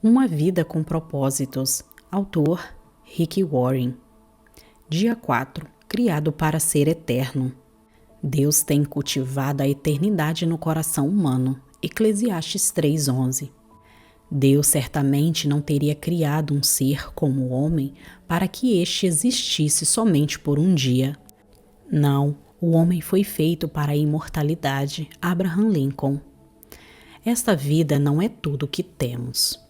Uma vida com propósitos. Autor Rick Warren. Dia 4. Criado para ser eterno. Deus tem cultivado a eternidade no coração humano. Eclesiastes 3:11. Deus certamente não teria criado um ser como o homem para que este existisse somente por um dia. Não, o homem foi feito para a imortalidade. Abraham Lincoln. Esta vida não é tudo o que temos.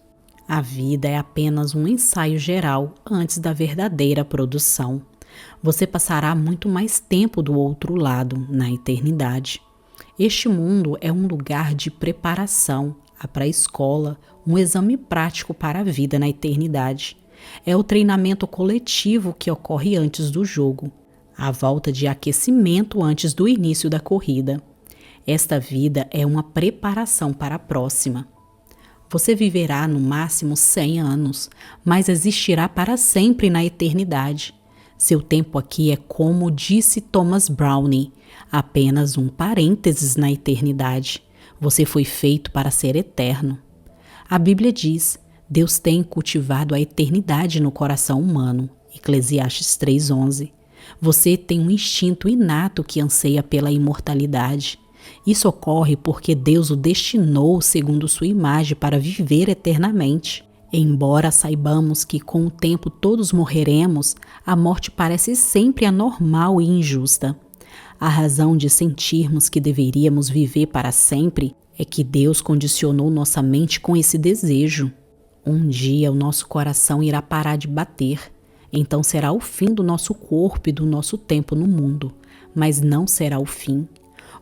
A vida é apenas um ensaio geral antes da verdadeira produção. Você passará muito mais tempo do outro lado, na eternidade. Este mundo é um lugar de preparação, a pré-escola, um exame prático para a vida na eternidade. É o treinamento coletivo que ocorre antes do jogo, a volta de aquecimento antes do início da corrida. Esta vida é uma preparação para a próxima. Você viverá no máximo 100 anos, mas existirá para sempre na eternidade. Seu tempo aqui é como disse Thomas Browne, apenas um parênteses na eternidade. Você foi feito para ser eterno. A Bíblia diz, Deus tem cultivado a eternidade no coração humano. Eclesiastes 3:11. Você tem um instinto inato que anseia pela imortalidade. Isso ocorre porque Deus o destinou segundo sua imagem para viver eternamente. Embora saibamos que com o tempo todos morreremos, a morte parece sempre anormal e injusta. A razão de sentirmos que deveríamos viver para sempre é que Deus condicionou nossa mente com esse desejo. Um dia o nosso coração irá parar de bater, então será o fim do nosso corpo e do nosso tempo no mundo, mas não será o fim.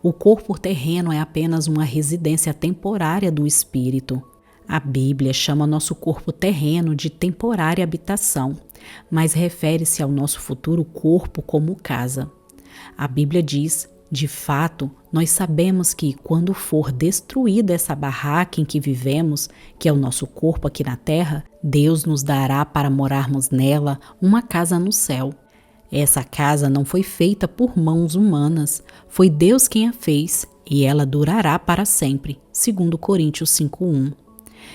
O corpo terreno é apenas uma residência temporária do espírito. A Bíblia chama nosso corpo terreno de temporária habitação, mas refere-se ao nosso futuro corpo como casa. A Bíblia diz, de fato, nós sabemos que quando for destruída essa barraca em que vivemos, que é o nosso corpo aqui na terra, Deus nos dará para morarmos nela uma casa no céu. Essa casa não foi feita por mãos humanas, foi Deus quem a fez e ela durará para sempre, segundo Coríntios 5:1.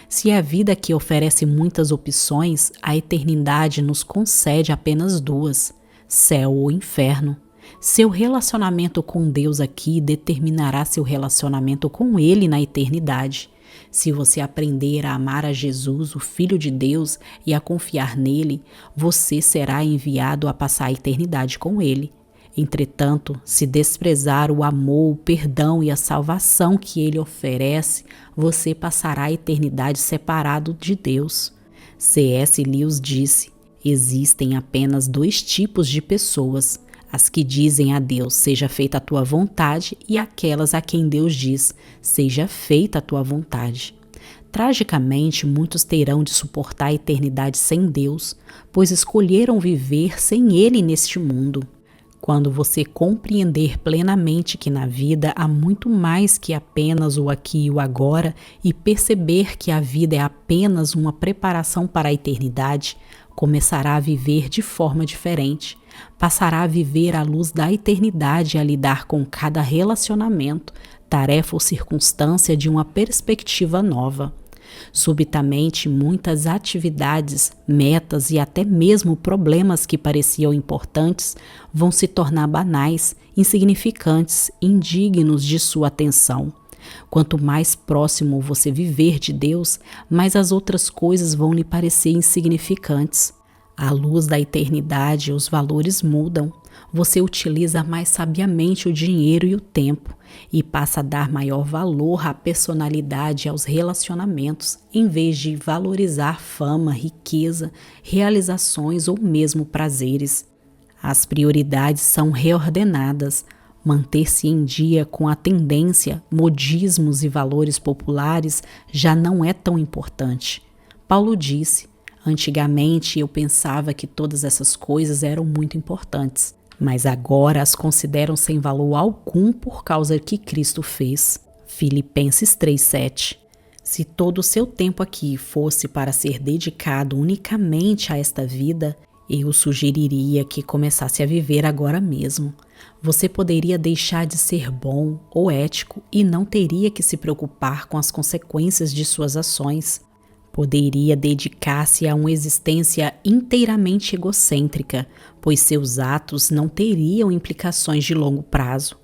Se a vida aqui oferece muitas opções, a eternidade nos concede apenas duas, céu ou inferno. Seu relacionamento com Deus aqui determinará seu relacionamento com Ele na eternidade. Se você aprender a amar a Jesus, o Filho de Deus, e a confiar nele, você será enviado a passar a eternidade com ele. Entretanto, se desprezar o amor, o perdão e a salvação que ele oferece, você passará a eternidade separado de Deus. C.S. Lewis disse, existem apenas dois tipos de pessoas, as que dizem a Deus, seja feita a tua vontade, e aquelas a quem Deus diz, seja feita a tua vontade. Tragicamente, muitos terão de suportar a eternidade sem Deus, pois escolheram viver sem Ele neste mundo. Quando você compreender plenamente que na vida há muito mais que apenas o aqui e o agora e perceber que a vida é apenas uma preparação para a eternidade, começará a viver de forma diferente. Passará a viver à luz da eternidade e a lidar com cada relacionamento, tarefa ou circunstância de uma perspectiva nova. Subitamente, muitas atividades, metas e até mesmo problemas que pareciam importantes vão se tornar banais, insignificantes, indignos de sua atenção. Quanto mais próximo você viver de Deus, mais as outras coisas vão lhe parecer insignificantes. À luz da eternidade, os valores mudam. Você utiliza mais sabiamente o dinheiro e o tempo e passa a dar maior valor à personalidade e aos relacionamentos, em vez de valorizar fama, riqueza, realizações ou mesmo prazeres. As prioridades são reordenadas. Manter-se em dia com a tendência, modismos e valores populares já não é tão importante. Paulo disse, antigamente eu pensava que todas essas coisas eram muito importantes, mas agora as considero sem valor algum por causa que Cristo fez. Filipenses 3:7. Se todo o seu tempo aqui fosse para ser dedicado unicamente a esta vida, eu sugeriria que começasse a viver agora mesmo. Você poderia deixar de ser bom ou ético e não teria que se preocupar com as consequências de suas ações. Poderia dedicar-se a uma existência inteiramente egocêntrica, pois seus atos não teriam implicações de longo prazo.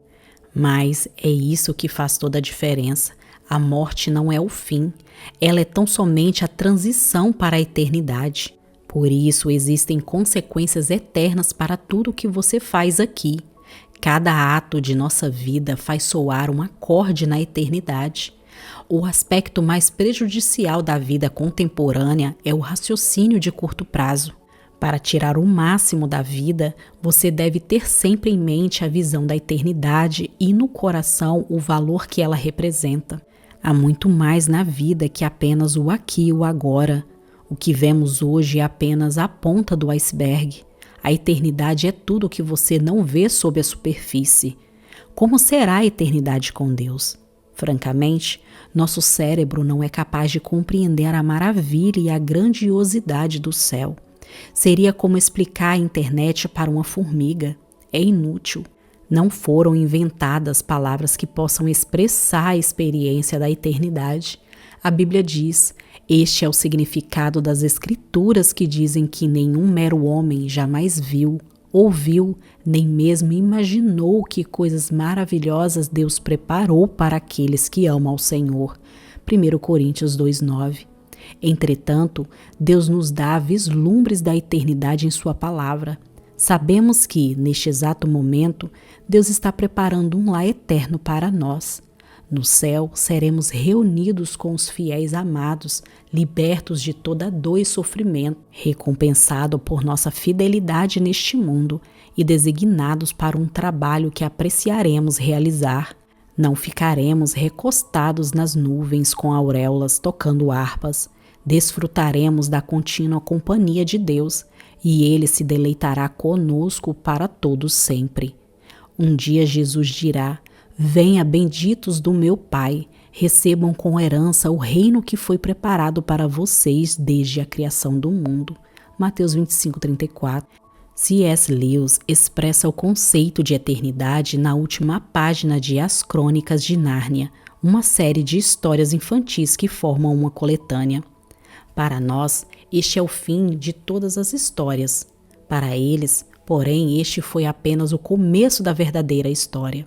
Mas é isso que faz toda a diferença. A morte não é o fim, ela é tão somente a transição para a eternidade. Por isso existem consequências eternas para tudo o que você faz aqui. Cada ato de nossa vida faz soar um acorde na eternidade. O aspecto mais prejudicial da vida contemporânea é o raciocínio de curto prazo. Para tirar o máximo da vida, você deve ter sempre em mente a visão da eternidade e no coração o valor que ela representa. Há muito mais na vida que apenas o aqui e o agora. O que vemos hoje é apenas a ponta do iceberg. A eternidade é tudo o que você não vê sob a superfície. Como será a eternidade com Deus? Francamente, nosso cérebro não é capaz de compreender a maravilha e a grandiosidade do céu. Seria como explicar a internet para uma formiga. É inútil. Não foram inventadas palavras que possam expressar a experiência da eternidade. A Bíblia diz: este é o significado das Escrituras que dizem que nenhum mero homem jamais viu, ouviu, nem mesmo imaginou que coisas maravilhosas Deus preparou para aqueles que amam ao Senhor. 1 Coríntios 2:9. Entretanto, Deus nos dá vislumbres da eternidade em sua palavra. Sabemos que, neste exato momento, Deus está preparando um lar eterno para nós. No céu, seremos reunidos com os fiéis amados, libertos de toda dor e sofrimento, recompensados por nossa fidelidade neste mundo e designados para um trabalho que apreciaremos realizar. Não ficaremos recostados nas nuvens com auréolas tocando harpas. Desfrutaremos da contínua companhia de Deus e Ele se deleitará conosco para todo sempre. Um dia Jesus dirá: venha, benditos do meu Pai, recebam com herança o reino que foi preparado para vocês desde a criação do mundo. Mateus 25:34. C.S. Lewis expressa o conceito de eternidade na última página de As Crônicas de Nárnia, uma série de histórias infantis que formam uma coletânea. Para nós, este é o fim de todas as histórias. Para eles, porém, este foi apenas o começo da verdadeira história.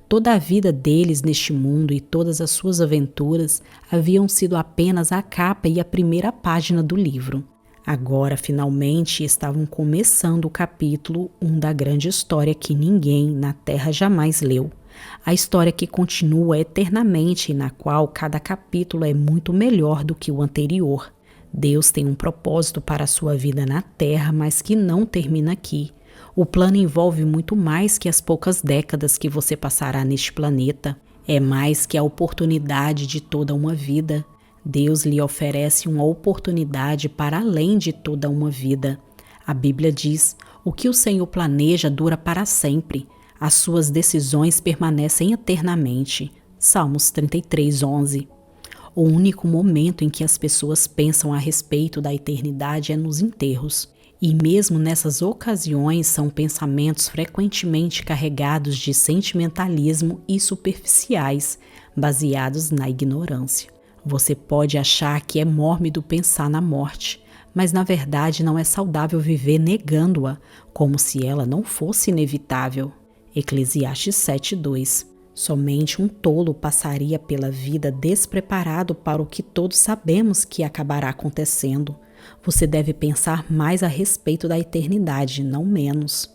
Toda a vida deles neste mundo e todas as suas aventuras haviam sido apenas a capa e a primeira página do livro. Agora, finalmente, estavam começando o capítulo 1 da grande história que ninguém na Terra jamais leu. A história que continua eternamente e na qual cada capítulo é muito melhor do que o anterior. Deus tem um propósito para a sua vida na Terra, mas que não termina aqui. O plano envolve muito mais que as poucas décadas que você passará neste planeta. É mais que a oportunidade de toda uma vida. Deus lhe oferece uma oportunidade para além de toda uma vida. A Bíblia diz: o que o Senhor planeja dura para sempre. As suas decisões permanecem eternamente. Salmos 33:11. O único momento em que as pessoas pensam a respeito da eternidade é nos enterros. E mesmo nessas ocasiões são pensamentos frequentemente carregados de sentimentalismo e superficiais, baseados na ignorância. Você pode achar que é mórbido pensar na morte, mas na verdade não é saudável viver negando-a, como se ela não fosse inevitável. Eclesiastes 7:2. Somente um tolo passaria pela vida despreparado para o que todos sabemos que acabará acontecendo. Você deve pensar mais a respeito da eternidade, não menos.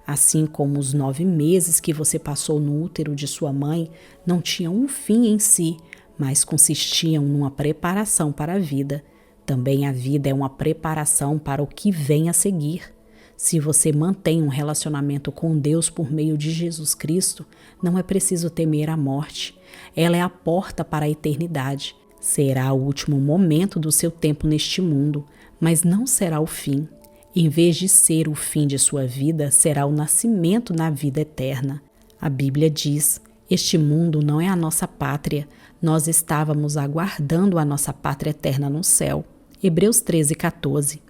Assim como os 9 meses que você passou no útero de sua mãe não tinham um fim em si, mas consistiam numa preparação para a vida. Também a vida é uma preparação para o que vem a seguir. Se você mantém um relacionamento com Deus por meio de Jesus Cristo, não é preciso temer a morte. Ela é a porta para a eternidade. Será o último momento do seu tempo neste mundo, mas não será o fim. Em vez de ser o fim de sua vida, será o nascimento na vida eterna. A Bíblia diz: este mundo não é a nossa pátria, nós estávamos aguardando a nossa pátria eterna no céu. Hebreus 13:14.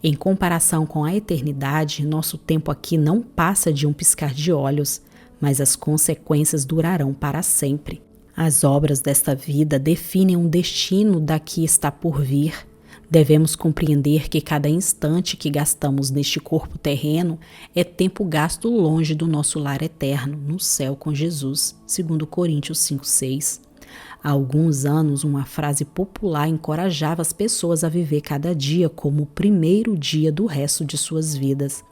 Em comparação com a eternidade, nosso tempo aqui não passa de um piscar de olhos, mas as consequências durarão para sempre. As obras desta vida definem um destino da que está por vir. Devemos compreender que cada instante que gastamos neste corpo terreno é tempo gasto longe do nosso lar eterno, no céu com Jesus, segundo Coríntios 5:6. Há alguns anos, uma frase popular encorajava as pessoas a viver cada dia como o primeiro dia do resto de suas vidas.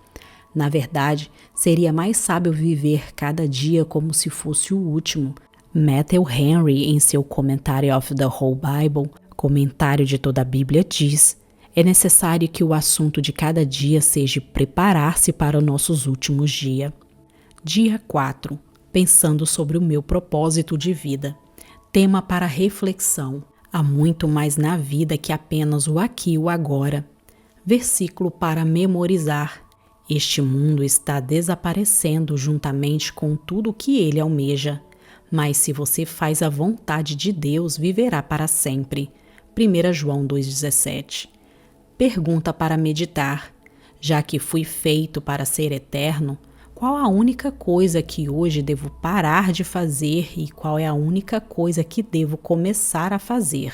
Na verdade, seria mais sábio viver cada dia como se fosse o último. Matthew Henry, em seu Commentary of the Whole Bible, comentário de toda a Bíblia, diz: é necessário que o assunto de cada dia seja preparar-se para os nossos últimos dias. Dia 4. Pensando sobre o meu propósito de vida. Tema para reflexão. Há muito mais na vida que apenas o aqui e o agora. Versículo para memorizar. Este mundo está desaparecendo juntamente com tudo o que ele almeja. Mas se você faz a vontade de Deus, viverá para sempre. 1 João 2,17. Pergunta para meditar. Já que fui feito para ser eterno, qual a única coisa que hoje devo parar de fazer e qual é a única coisa que devo começar a fazer?